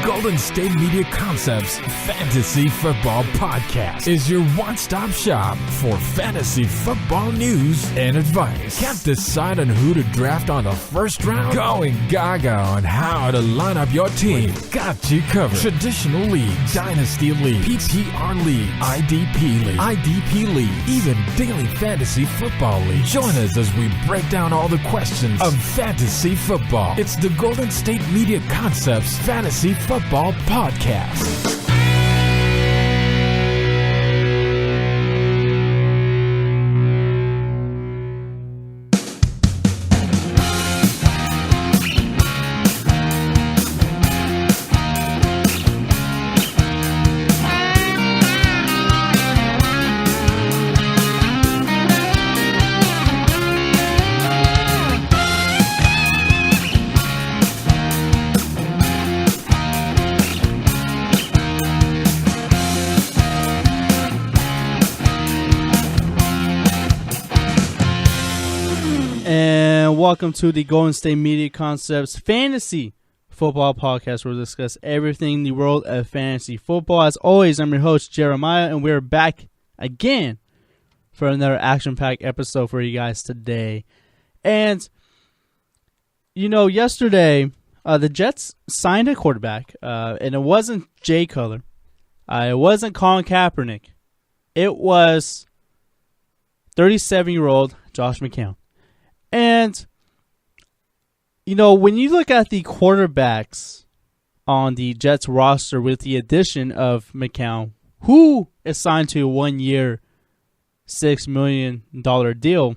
Golden State Media Concepts Fantasy Football Podcast is your one-stop shop for fantasy football news and advice. Can't decide on who to draft on the first round? Going gaga on how to line up your team. Got you covered. Traditional league, dynasty league, PPR league, IDP league, even daily fantasy football league. Join us as we break down all the questions of fantasy football. It's the Golden State Media Concepts Fantasy Football Podcast. Welcome to the Golden State Media Concepts Fantasy Football Podcast, where we discuss everything in the world of fantasy football. As always, I'm your host, Jeremiah, and we're back again for another action-packed episode for you guys today. And, you know, yesterday, the Jets signed a quarterback, and it wasn't Jay Cutler. It wasn't Colin Kaepernick. It was 37-year-old Josh McCown. And, you know, when you look at the quarterbacks on the Jets roster with the addition of McCown, who is signed to a 1-year, $6 million deal,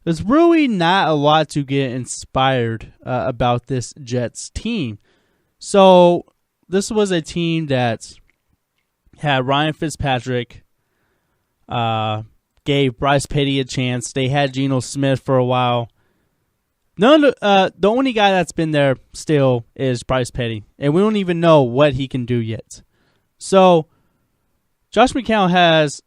there's really not a lot to get inspired about this Jets team. So this was a team that had Ryan Fitzpatrick, gave Bryce Petty a chance. They had Geno Smith for a while. The only guy that's been there still is Bryce Petty, and we don't even know what he can do yet. So, Josh McCown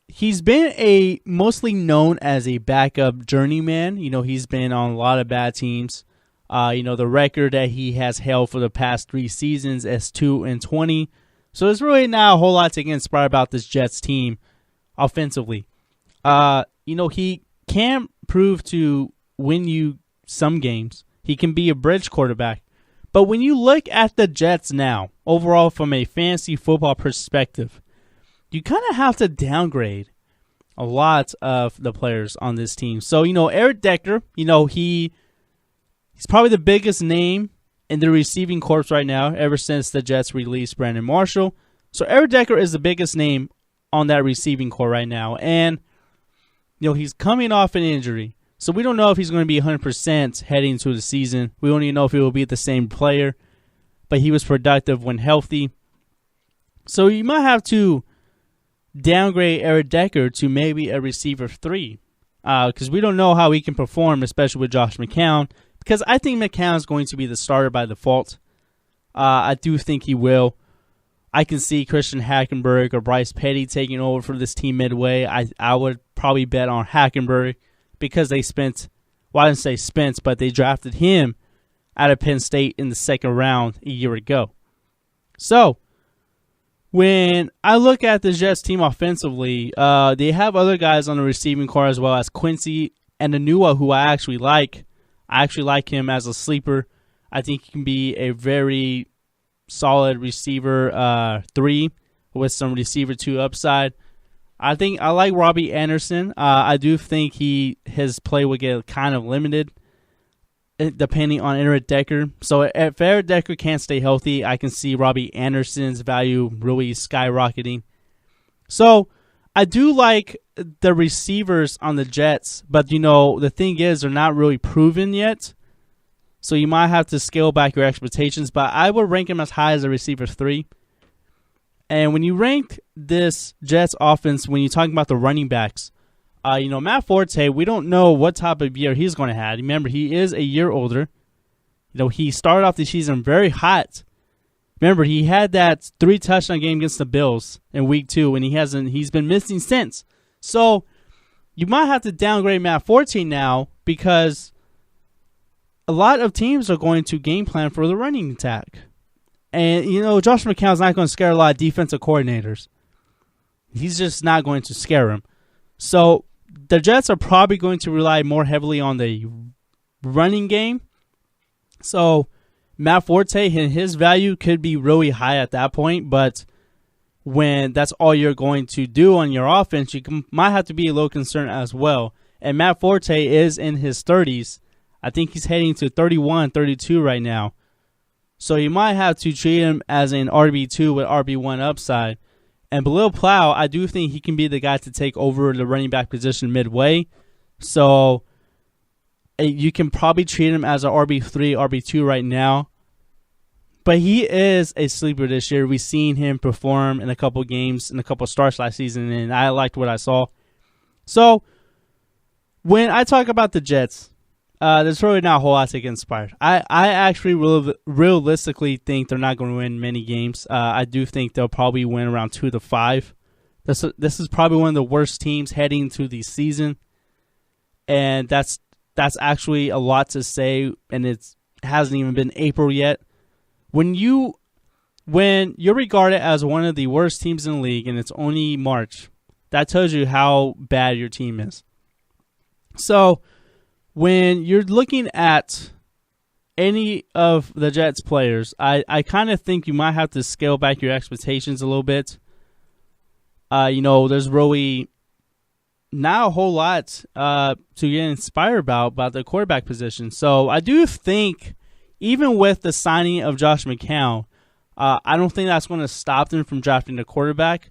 he's been mostly known as a backup journeyman. You know, he's been on a lot of bad teams. You know, the record that he has held for the past 3 seasons is 2-20. So there's really not a whole lot to get inspired about this Jets team offensively. You know, he can prove to win you some games. He can be a bridge quarterback. But when you look at the Jets now, overall from a fantasy football perspective, you kind of have to downgrade a lot of the players on this team. So, you know, Eric Decker, you know, he's probably the biggest name in the receiving corps right now ever since the Jets released Brandon Marshall. So Eric Decker is the biggest name on that receiving corps right now. And, you know, he's coming off an injury. So we don't know if he's going to be 100% heading into the season. We don't even know if he will be the same player. But he was productive when healthy. So you might have to downgrade Eric Decker to maybe a receiver 3. Because we don't know how he can perform, especially with Josh McCown. Because I think McCown is going to be the starter by default. I do think he will. I can see Christian Hackenberg or Bryce Petty taking over for this team midway. I would probably bet on Hackenberg because they I didn't say spent, but they drafted him out of Penn State in the 2nd round a year ago. So, when I look at the Jets team offensively, they have other guys on the receiving corps as well as Quincy and Anua, who I actually like. I actually like him as a sleeper. I think he can be a very solid receiver 3 with some receiver 2 upside. I like Robbie Anderson. I do think his play would get kind of limited depending on Eric Decker. So if Eric Decker can't stay healthy, I can see Robbie Anderson's value really skyrocketing. So I do like the receivers on the Jets, but you know the thing is they're not really proven yet. So you might have to scale back your expectations, but I would rank him as high as a receiver 3. And when you rank this Jets offense, when you're talking about the running backs, you know, Matt Forte, we don't know what type of year he's going to have. Remember, he is a year older. You know, he started off the season very hot. Remember, he had that 3-touchdown game against the Bills in week 2, and he's been missing since. So you might have to downgrade Matt Forte now because a lot of teams are going to game plan for the running attack. And, Josh McCown's not going to scare a lot of defensive coordinators. He's just not going to scare him. So the Jets are probably going to rely more heavily on the running game. So Matt Forte and his value could be really high at that point, but when that's all you're going to do on your offense, you might have to be a little concerned as well. And Matt Forte is in his 30s. I think he's heading to 31, 32 right now. So you might have to treat him as an RB2 with RB1 upside. And Bilal Powell, I do think he can be the guy to take over the running back position midway. So you can probably treat him as an RB3, RB2 right now. But he is a sleeper this year. We've seen him perform in a couple games, in a couple starts last season, and I liked what I saw. So when I talk about the Jets, there's really not a whole lot to get inspired. I actually realistically think they're not going to win many games. I do think they'll probably win around 2-5. This is probably one of the worst teams heading into the season, and that's actually a lot to say, and it hasn't even been April yet. When you're regarded as one of the worst teams in the league and it's only March, that tells you how bad your team is. So when you're looking at any of the Jets players, I kind of think you might have to scale back your expectations a little bit. There's really not a whole lot to get inspired about the quarterback position. So I do think, even with the signing of Josh McCown, I don't think that's going to stop them from drafting a quarterback.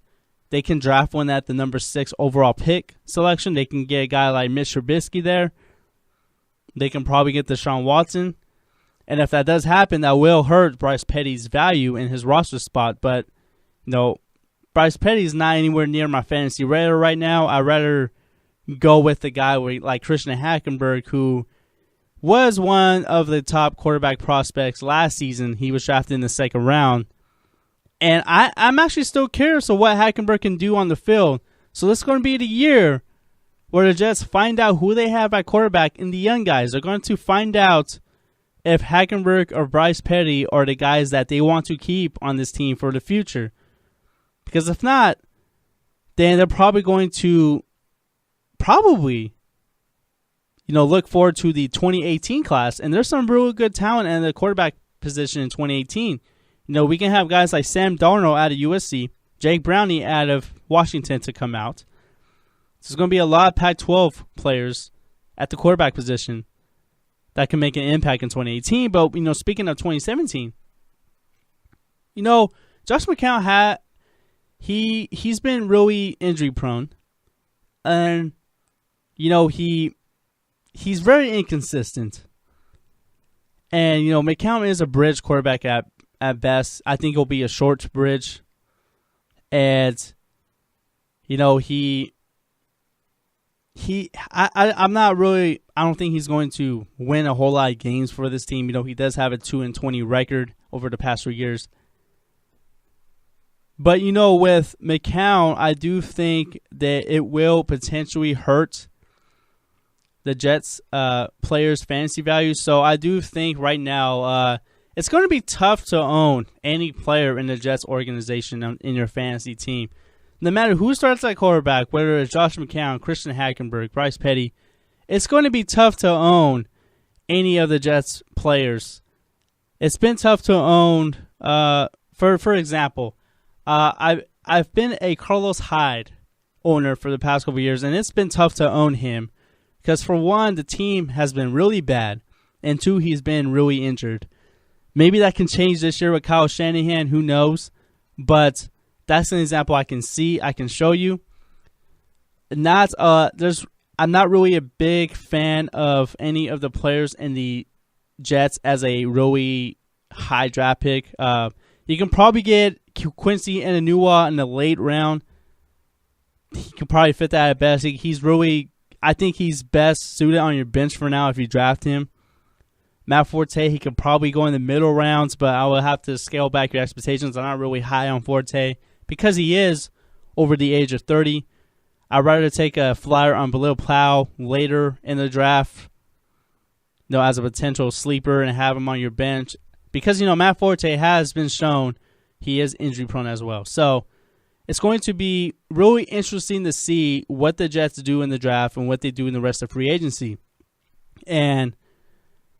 They can draft one at the number 6 overall pick selection. They can get a guy like Mitch Trubisky there. They can probably get Deshaun Watson. And if that does happen, that will hurt Bryce Petty's value in his roster spot. But, Bryce Petty's not anywhere near my fantasy radar right now. I'd rather go with the guy like Christian Hackenberg, who was one of the top quarterback prospects last season. He was drafted in the second round. And I'm actually still curious of what Hackenberg can do on the field. So this is going to be the year where the Jets find out who they have at quarterback in the young guys. They're going to find out if Hackenberg or Bryce Petty are the guys that they want to keep on this team for the future. Because if not, then they're probably going to look forward to the 2018 class. And there's some really good talent in the quarterback position in 2018. We can have guys like Sam Darnold out of USC, Jake Browning out of Washington to come out. There's going to be a lot of Pac-12 players at the quarterback position that can make an impact in 2018. But, speaking of 2017, Josh McCown he's been really injury prone. And, he's very inconsistent. And, McCown is a bridge quarterback at best. I think he'll be a short bridge. And, I don't think he's going to win a whole lot of games for this team. He does have a 2-20 record over the past 3 years. But, with McCown, I do think that it will potentially hurt the Jets players' fantasy value. So I do think right now it's going to be tough to own any player in the Jets organization in your fantasy team. No matter who starts at quarterback, whether it's Josh McCown, Christian Hackenberg, Bryce Petty, it's going to be tough to own any of the Jets players. It's been tough to own, for example, I've been a Carlos Hyde owner for the past couple of years, and it's been tough to own him because, for one, the team has been really bad, and two, he's been really injured. Maybe that can change this year with Kyle Shanahan, who knows, but that's an example I can show you. I'm not really a big fan of any of the players in the Jets as a really high draft pick. You can probably get Quincy Enunwa in the late round. He can probably fit that at best. I think he's best suited on your bench for now if you draft him. Matt Forte, he could probably go in the middle rounds, but I will have to scale back your expectations. I'm not really high on Forte because he is over the age of 30. I'd rather take a flyer on Bilal Powell later in the draft, as a potential sleeper and have him on your bench. Because, Matt Forte has been shown he is injury prone as well. So it's going to be really interesting to see what the Jets do in the draft and what they do in the rest of free agency. And,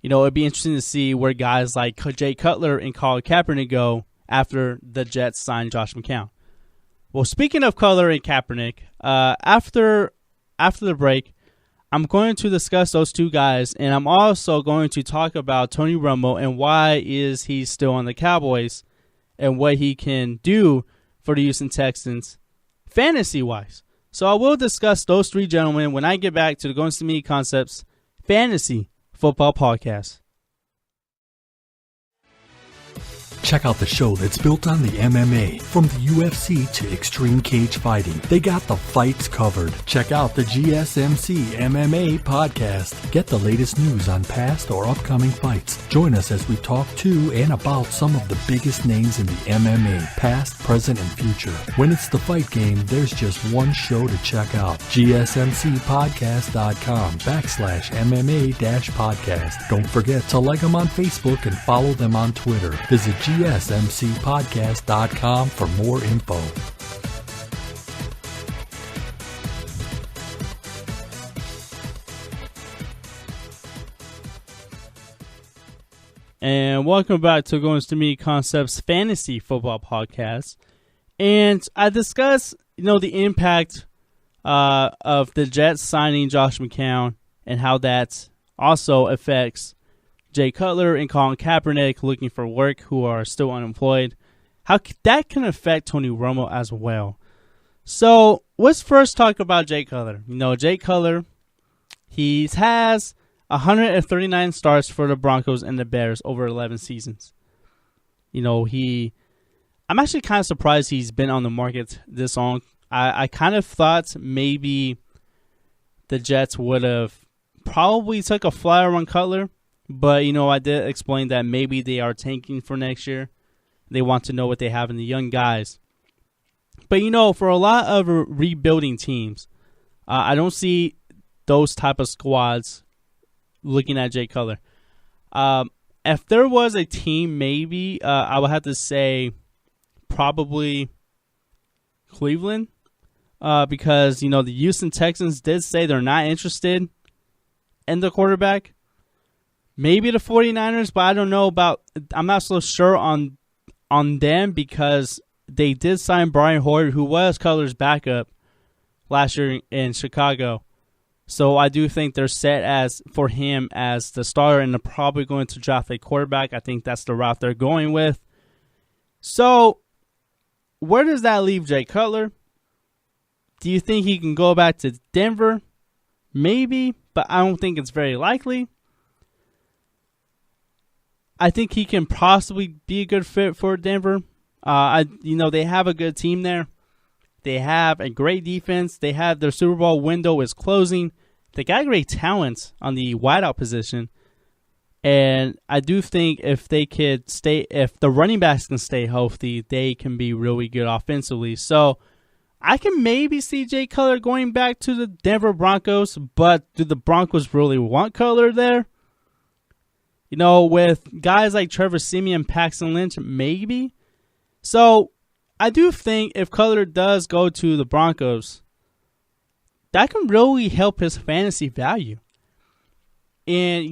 it'd be interesting to see where guys like Jay Cutler and Colin Kaepernick go after the Jets sign Josh McCown. Well, speaking of Cutler and Kaepernick, after the break, I'm going to discuss those two guys, and I'm also going to talk about Tony Romo and why is he still on the Cowboys and what he can do for the Houston Texans fantasy-wise. So I will discuss those three gentlemen when I get back to the Going to Me Concepts Fantasy Football Podcast. Check out the show that's built on the MMA, from the UFC to extreme cage fighting. They got the fights covered. Check out the GSMC MMA podcast. Get the latest news on past or upcoming fights. Join us as we talk to and about some of the biggest names in the MMA, past, present, and future. When it's the fight game, there's just one show to check out. GSMCpodcast.com/MMA-podcast. Don't forget to like them on Facebook and follow them on Twitter. Visit GSMCpodcast.com for more info. And welcome back to Going to Me Concepts Fantasy Football Podcast. And I discuss, the impact of the Jets signing Josh McCown and how that also affects Jay Cutler and Colin Kaepernick looking for work who are still unemployed. How that can affect Tony Romo as well. So let's first talk about Jay Cutler. Jay Cutler, he has 139 starts for the Broncos and the Bears over 11 seasons. I'm actually kind of surprised he's been on the market this long. I kind of thought maybe the Jets would have probably took a flyer on Cutler. But, I did explain that maybe they are tanking for next year. They want to know what they have in the young guys. But, for a lot of rebuilding teams, I don't see those type of squads looking at Jay Cutler. If there was a team, maybe I would have to say probably Cleveland. Because, the Houston Texans did say they're not interested in the quarterback. Maybe the 49ers, but I don't know I'm not so sure on them because they did sign Brian Hoyer, who was Cutler's backup last year in Chicago. So I do think they're set for him as the starter, and they're probably going to draft a quarterback. I think that's the route they're going with. So where does that leave Jay Cutler? Do you think he can go back to Denver? Maybe, but I don't think it's very likely. I think he can possibly be a good fit for Denver. They have a good team there. They have a great defense. They have their Super Bowl window is closing. They got great talent on the wideout position. And I do think if the running backs can stay healthy, they can be really good offensively. So I can maybe see Jay Cutler going back to the Denver Broncos, but do the Broncos really want Cutler there? With guys like Trevor Siemian, Paxton Lynch, maybe. So I do think if Cutler does go to the Broncos, that can really help his fantasy value. And,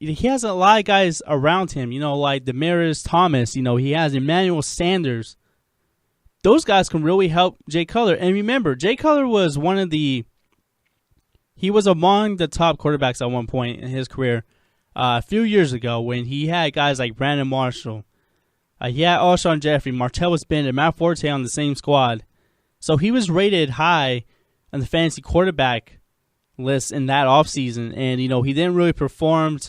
he has a lot of guys around him, like Demaryius Thomas, he has Emmanuel Sanders. Those guys can really help Jay Cutler. And remember, Jay Cutler was among the top quarterbacks at one point in his career. A few years ago when he had guys like Brandon Marshall. He had Alshon Jeffrey, Martellus Bennett, and Matt Forte on the same squad. So he was rated high on the fantasy quarterback list in that offseason. And, he didn't really perform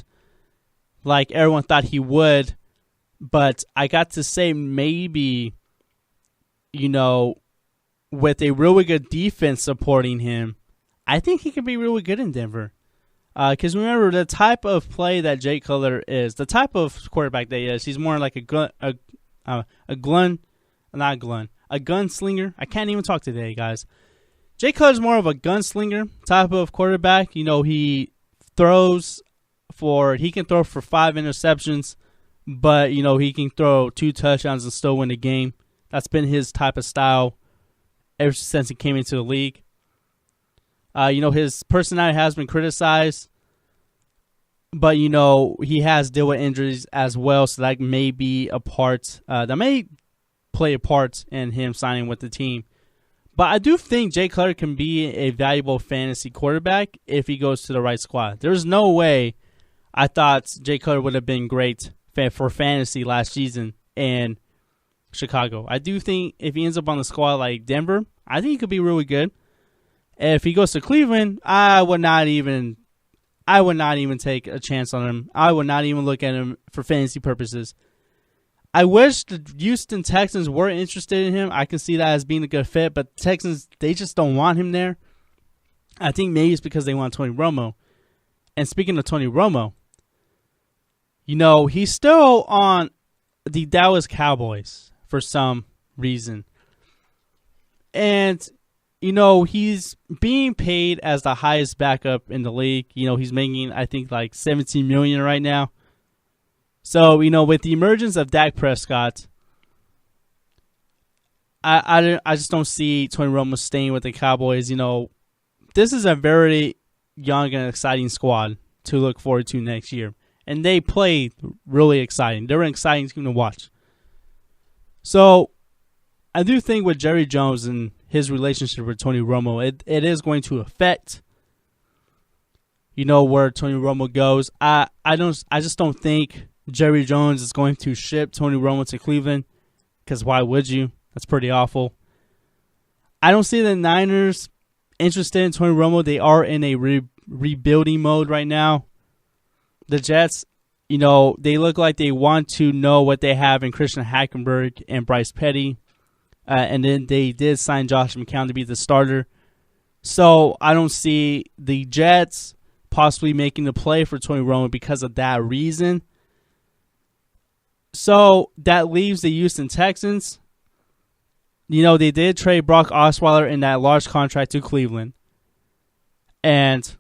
like everyone thought he would. But I got to say maybe, with a really good defense supporting him, I think he could be really good in Denver. Because remember, the type of play that Jay Cutler is, the type of quarterback that he is, he's more like a gunslinger. I can't even talk today, guys. Jay Cutler's more of a gunslinger type of quarterback. He can throw for 5 interceptions, but, he can throw 2 touchdowns and still win the game. That's been his type of style ever since he came into the league. His personality has been criticized, but, he has dealt with injuries as well, so that may be a part, that may play a part in him signing with the team. But I do think Jay Cutler can be a valuable fantasy quarterback if he goes to the right squad. There's no way I thought Jay Cutler would have been great for fantasy last season in Chicago. I do think if he ends up on the squad like Denver, I think he could be really good. If he goes to Cleveland, I would not even take a chance on him. I would not even look at him for fantasy purposes. I wish the Houston Texans were interested in him. I can see that as being a good fit, but the Texans, they just don't want him there. I think maybe it's because they want Tony Romo. And speaking of Tony Romo, he's still on the Dallas Cowboys for some reason. And, he's being paid as the highest backup in the league. He's making, I think, like $17 million right now. So, with the emergence of Dak Prescott, I just don't see Tony Romo staying with the Cowboys. This is a very young and exciting squad to look forward to next year. And they play really exciting. They're an exciting team to watch. So, I do think with Jerry Jones and his relationship with Tony Romo, it is going to affect, where Tony Romo goes. I just don't think Jerry Jones is going to ship Tony Romo to Cleveland, because why would you? That's pretty awful. I don't see the Niners interested in Tony Romo. They are in a rebuilding mode right now. The Jets, they look like they want to know what they have in Christian Hackenberg and Bryce Petty. And then they did sign Josh McCown to be the starter. So I don't see the Jets possibly making the play for Tony Romo because of that reason. So that leaves the Houston Texans. They did trade Brock Osweiler in that large contract to Cleveland. And,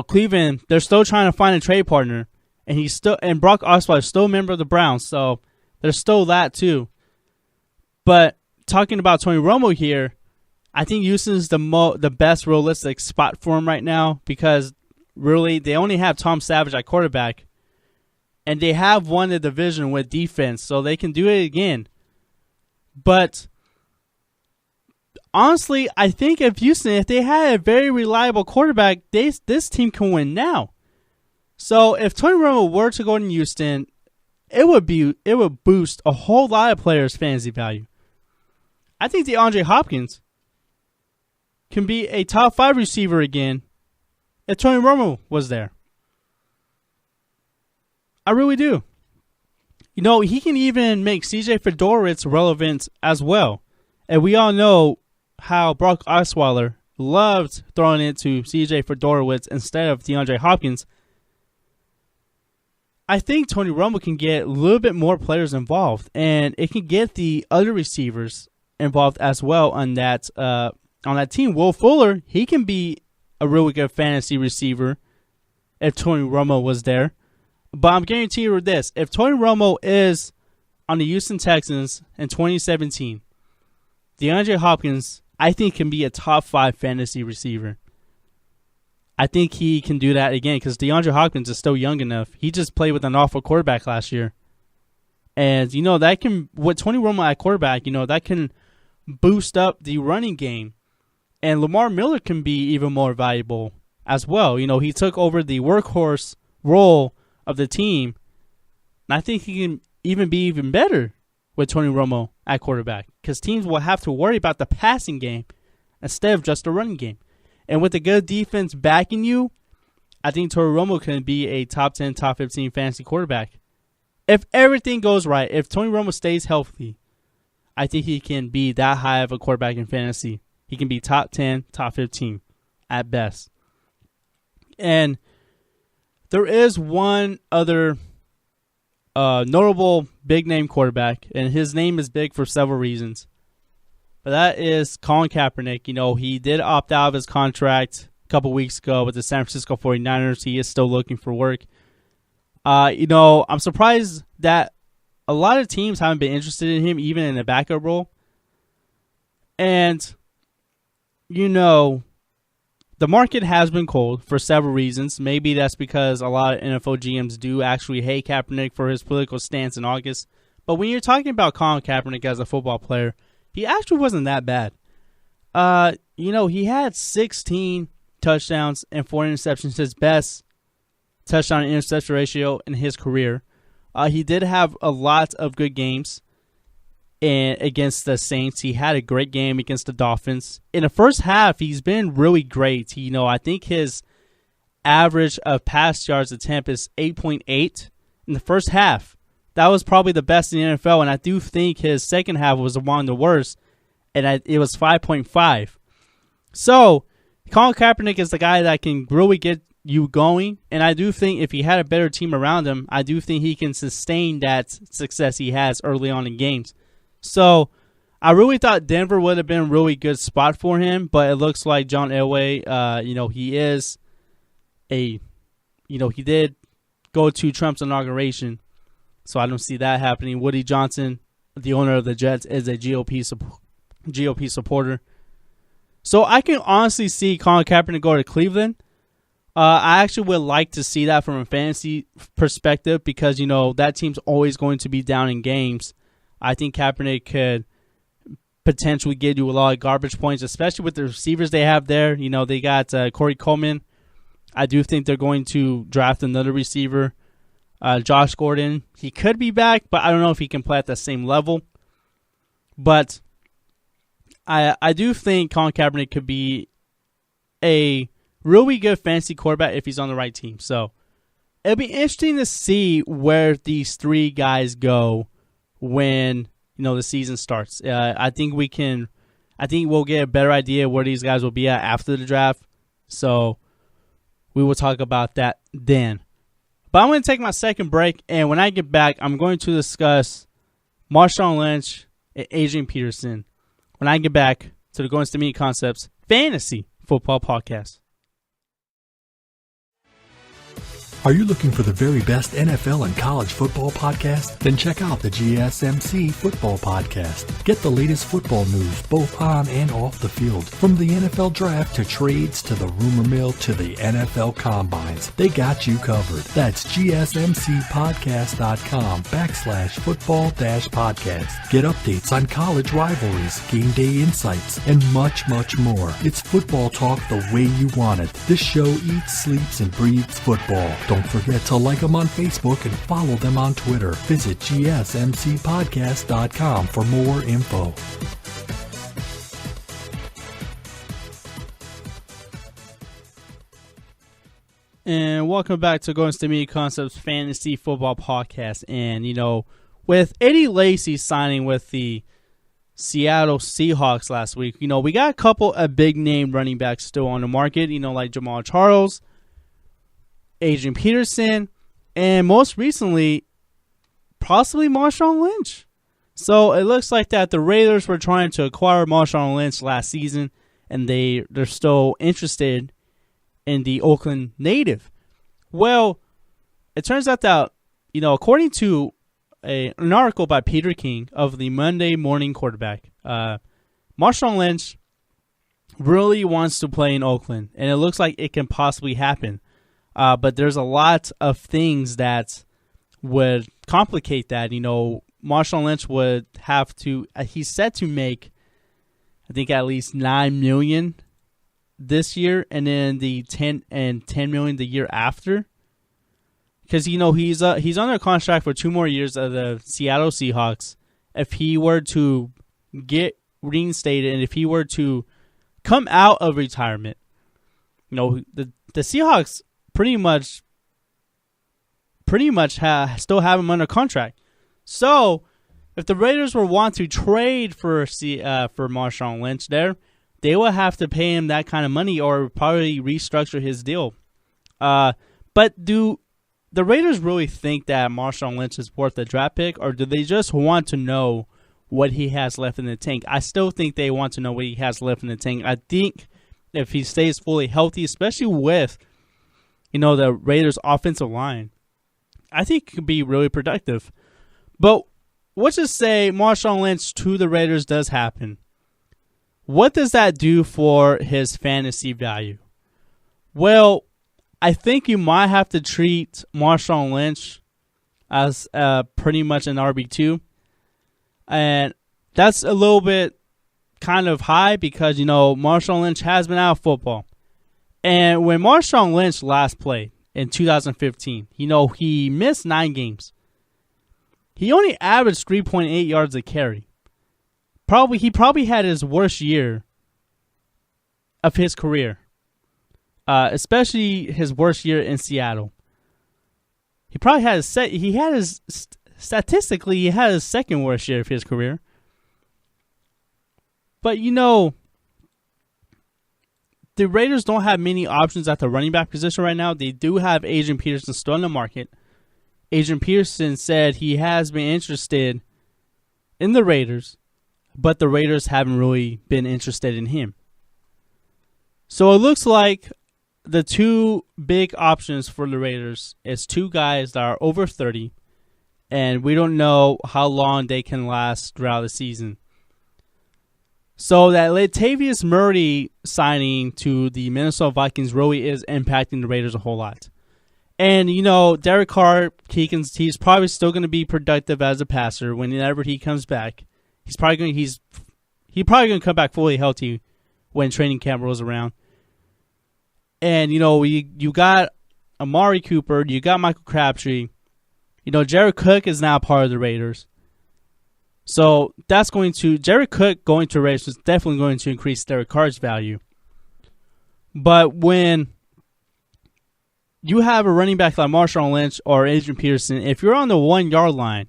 Cleveland, they're still trying to find a trade partner. And Brock Osweiler is still a member of the Browns. So there's still that too. But talking about Tony Romo here, I think Houston's the best realistic spot for him right now, because really they only have Tom Savage at quarterback. And they have won the division with defense, so they can do it again. But honestly, I think if they had a very reliable quarterback, this team can win now. So if Tony Romo were to go to Houston, it would boost a whole lot of players' fantasy value. I think DeAndre Hopkins can be a top 5 receiver again if Tony Romo was there. I really do. He can even make CJ Fedorowicz relevant as well. And we all know how Brock Osweiler loved throwing it to CJ Fedorowicz instead of DeAndre Hopkins. I think Tony Romo can get a little bit more players involved, and it can get the other receivers involved as well on that team. Will Fuller, he can be a really good fantasy receiver if Tony Romo was there. But I'm guaranteeing you this. If Tony Romo is on the Houston Texans in 2017, DeAndre Hopkins, I think, can be a top 5 fantasy receiver. I think he can do that again because DeAndre Hopkins is still young enough. He just played with an awful quarterback last year. And, that can, with Tony Romo at quarterback, that can boost up the running game. And Lamar Miller can be even more valuable as well. He took over the workhorse role of the team. And I think he can even be even better with Tony Romo at quarterback, because teams will have to worry about the passing game instead of just the running game. And with a good defense backing you, I think Tony Romo can be a top 10, top 15 fantasy quarterback. If everything goes right, if Tony Romo stays healthy, I think he can be that high of a quarterback in fantasy. He can be top 10, top 15 at best. And there is one other notable big-name quarterback, and his name is big for several reasons. But that is Colin Kaepernick. He did opt out of his contract a couple weeks ago with the San Francisco 49ers. He is still looking for work. I'm surprised that a lot of teams haven't been interested in him, even in a backup role. And, the market has been cold for several reasons. Maybe that's because a lot of NFL GMs do actually hate Kaepernick for his political stance in August. But when you're talking about Colin Kaepernick as a football player, he actually wasn't that bad. He had 16 touchdowns and 4 interceptions, his best touchdown and interception ratio in his career. He did have a lot of good games against the Saints. He had a great game against the Dolphins. In the first half, he's been really great. I think his average of pass yards attempt is 8.8 in the first half. That was probably the best in the NFL, and I do think his second half was among the worst, and it was 5.5. So, Colin Kaepernick is the guy that can really get you going, and I do think if he had a better team around him, I do think he can sustain that success he has early on in games. So, I really thought Denver would have been a really good spot for him, but it looks like John Elway, he did go to Trump's inauguration, so I don't see that happening. Woody Johnson, the owner of the Jets, is a GOP supporter. So, I can honestly see Colin Kaepernick go to Cleveland. I actually would like to see that from a fantasy perspective because, that team's always going to be down in games. I think Kaepernick could potentially give you a lot of garbage points, especially with the receivers they have there. They got Corey Coleman. I do think they're going to draft another receiver. Josh Gordon, he could be back, but I don't know if he can play at the same level. But I do think Colin Kaepernick could be a really good fantasy quarterback if he's on the right team. So it'll be interesting to see where these three guys go when the season starts. I think we'll get a better idea where these guys will be at after the draft. So we will talk about that then. But I'm going to take my second break, and when I get back, I'm going to discuss Marshawn Lynch and Adrian Peterson when I get back to the Going to Meet Concepts Fantasy Football Podcast. Are you looking for the very best NFL and college football podcast? Then check out the GSMC Football Podcast. Get the latest football news both on and off the field. From the NFL Draft to trades to the rumor mill to the NFL Combines, they got you covered. That's GSMCpodcast.com/football-podcast. Get updates on college rivalries, game day insights, and much, much more. It's football talk the way you want it. This show eats, sleeps, and breathes football. Don't forget to like them on Facebook and follow them on Twitter. Visit GSMCpodcast.com for more info. And welcome back to Going to Meet Concepts Fantasy Football Podcast. And, with Eddie Lacy signing with the Seattle Seahawks last week, we got a couple of big-name running backs still on the market, like Jamal Charles, Adrian Peterson, and most recently, possibly Marshawn Lynch. So it looks like that the Raiders were trying to acquire Marshawn Lynch last season, and they're still interested in the Oakland native. Well, it turns out that, according to an article by Peter King of the Monday Morning Quarterback, Marshawn Lynch really wants to play in Oakland, and it looks like it can possibly happen. But there's a lot of things that would complicate that. Marshawn Lynch would have to. He's set to make, I think, at least $9 million this year, and then the $10 million the year after. Because he's under contract for 2 more years of the Seattle Seahawks. If he were to get reinstated, and if he were to come out of retirement, the Seahawks pretty much still have him under contract. So, if the Raiders were want to trade for Marshawn Lynch they will have to pay him that kind of money or probably restructure his deal. But do the Raiders really think that Marshawn Lynch is worth a draft pick, or do they just want to know what he has left in the tank? I still think they want to know what he has left in the tank. I think if he stays fully healthy, especially with the Raiders' offensive line, I think it could be really productive. But let's just say Marshawn Lynch to the Raiders does happen. What does that do for his fantasy value? Well, I think you might have to treat Marshawn Lynch as pretty much an RB2. And that's a little bit kind of high because, Marshawn Lynch has been out of football. And when Marshawn Lynch last played in 2015, he missed 9 games. He only averaged 3.8 yards a carry. He probably had his worst year of his career. Especially his worst year in Seattle. He probably had statistically, he had his second worst year of his career. But, the Raiders don't have many options at the running back position right now. They do have Adrian Peterson still in the market. Adrian Peterson said he has been interested in the Raiders, but the Raiders haven't really been interested in him. So it looks like the two big options for the Raiders is 2 guys that are over 30, and we don't know how long they can last throughout the season. So that Latavius Murray signing to the Minnesota Vikings really is impacting the Raiders a whole lot. And, Derek Carr, he's probably still going to be productive as a passer whenever he comes back. He's probably going to come back fully healthy when training camp rolls around. And, you got Amari Cooper, you got Michael Crabtree. Jared Cook is now part of the Raiders. So Jared Cook going to Raiders is definitely going to increase Derek Carr's value. But when you have a running back like Marshawn Lynch or Adrian Peterson, if you're on the 1-yard line,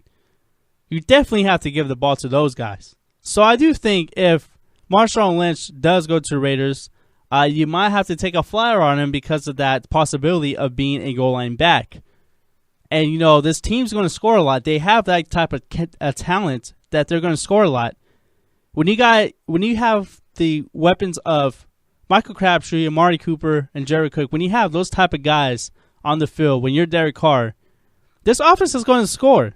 you definitely have to give the ball to those guys. So I do think if Marshawn Lynch does go to the Raiders, you might have to take a flyer on him because of that possibility of being a goal line back. And, this team's going to score a lot. They have that type of talent that they're going to score a lot. When you have the weapons of Michael Crabtree, Amari Cooper, and Jared Cook, when you have those type of guys on the field, when you're Derek Carr, this offense is going to score.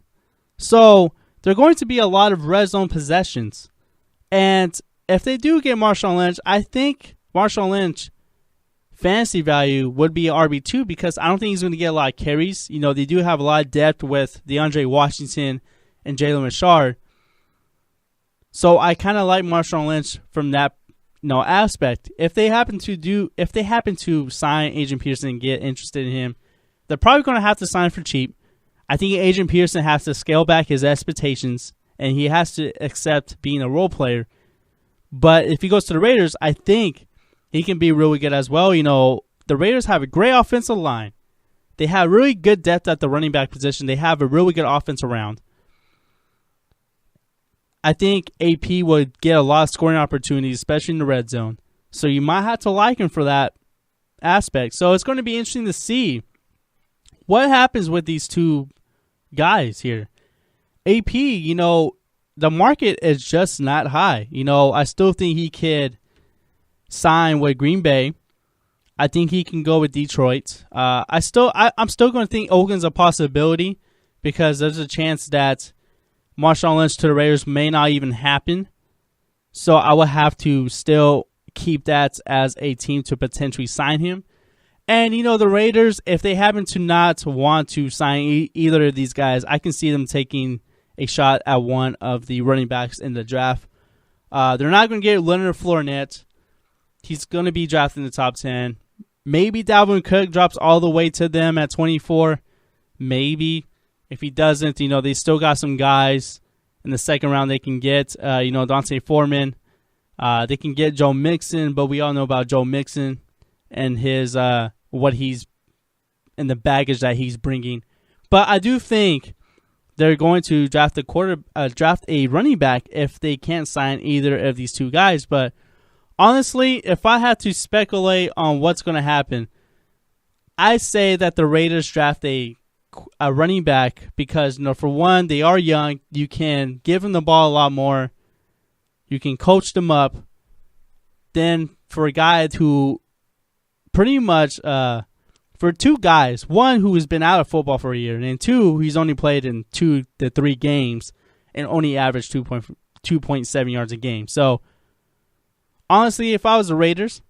So there are going to be a lot of red zone possessions. And if they do get Marshawn Lynch, I think Marshawn Lynch fantasy value would be RB2 because I don't think he's going to get a lot of carries. They do have a lot of depth with DeAndre Washington and Jalen Richard. So I kind of like Marshawn Lynch from that aspect. If they happen to sign Adrian Peterson and get interested in him, they're probably going to have to sign for cheap. I think Adrian Peterson has to scale back his expectations and he has to accept being a role player. But if he goes to the Raiders, I think he can be really good as well. The Raiders have a great offensive line. They have really good depth at the running back position. They have a really good offense around. I think AP would get a lot of scoring opportunities, especially in the red zone. So you might have to like him for that aspect. So it's going to be interesting to see what happens with these two guys here. AP, the market is just not high. I still think he could sign with Green Bay. I think he can go with Detroit. I'm still going to think Oakland's a possibility because there's a chance that Marshawn Lynch to the Raiders may not even happen. So I will have to still keep that as a team to potentially sign him. And, the Raiders, if they happen to not want to sign either of these guys, I can see them taking a shot at one of the running backs in the draft. They're not going to get Leonard Fournette. He's going to be drafted in the top 10. Maybe Dalvin Cook drops all the way to them at 24. Maybe. If he doesn't, they still got some guys in the second round they can get. Dante Foreman. They can get Joe Mixon, but we all know about Joe Mixon and his what he's and the baggage that he's bringing. But I do think they're going to draft a running back if they can't sign either of these two guys. But honestly, if I had to speculate on what's going to happen, I say that the Raiders draft a running back because, for one, they are young. You can give them the ball a lot more. You can coach them up. Then for a guy who pretty much for two guys, one who has been out of football for a year, and two, he's only played in 2 to 3 games and only averaged 2.7 yards a game. So, honestly, if I was the Raiders,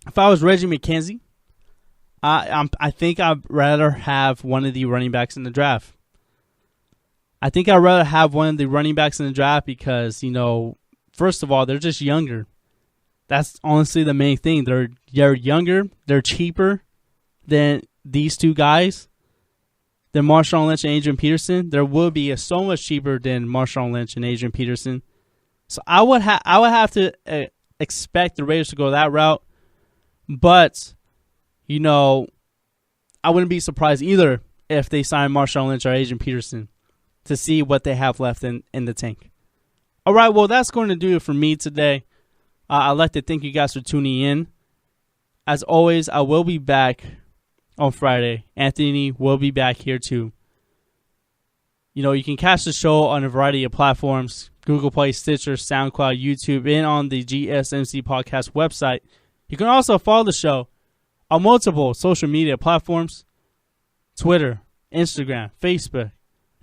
if I was Reggie McKenzie, I think I'd rather have one of the running backs in the draft. I think I'd rather have one of the running backs in the draft because, first of all, they're just younger. That's honestly the main thing. They're younger, they're cheaper than these two guys, than Marshawn Lynch and Adrian Peterson. There will be so much cheaper than Marshawn Lynch and Adrian Peterson. So I would have to expect the Raiders to go that route. But, I wouldn't be surprised either if they sign Marshawn Lynch or Adrian Peterson to see what they have left in the tank. All right, well, that's going to do it for me today. I'd like to thank you guys for tuning in. As always, I will be back on Friday. Anthony will be back here too. You can catch the show on a variety of platforms: Google Play, Stitcher, SoundCloud, YouTube, and on the GSMC podcast website. You can also follow the show on multiple social media platforms: Twitter, Instagram, Facebook.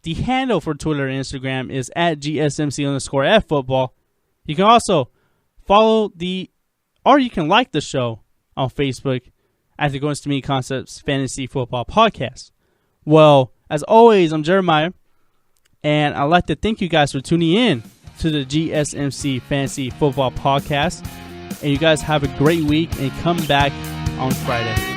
The handle for Twitter and Instagram is at GSMC_FFootball. You can also you can like the show on Facebook at the Going to Me Concepts Fantasy Football Podcast. Well, as always, I'm Jeremiah, and I'd like to thank you guys for tuning in to the GSMC Fantasy Football Podcast. And you guys have a great week and come back on Friday.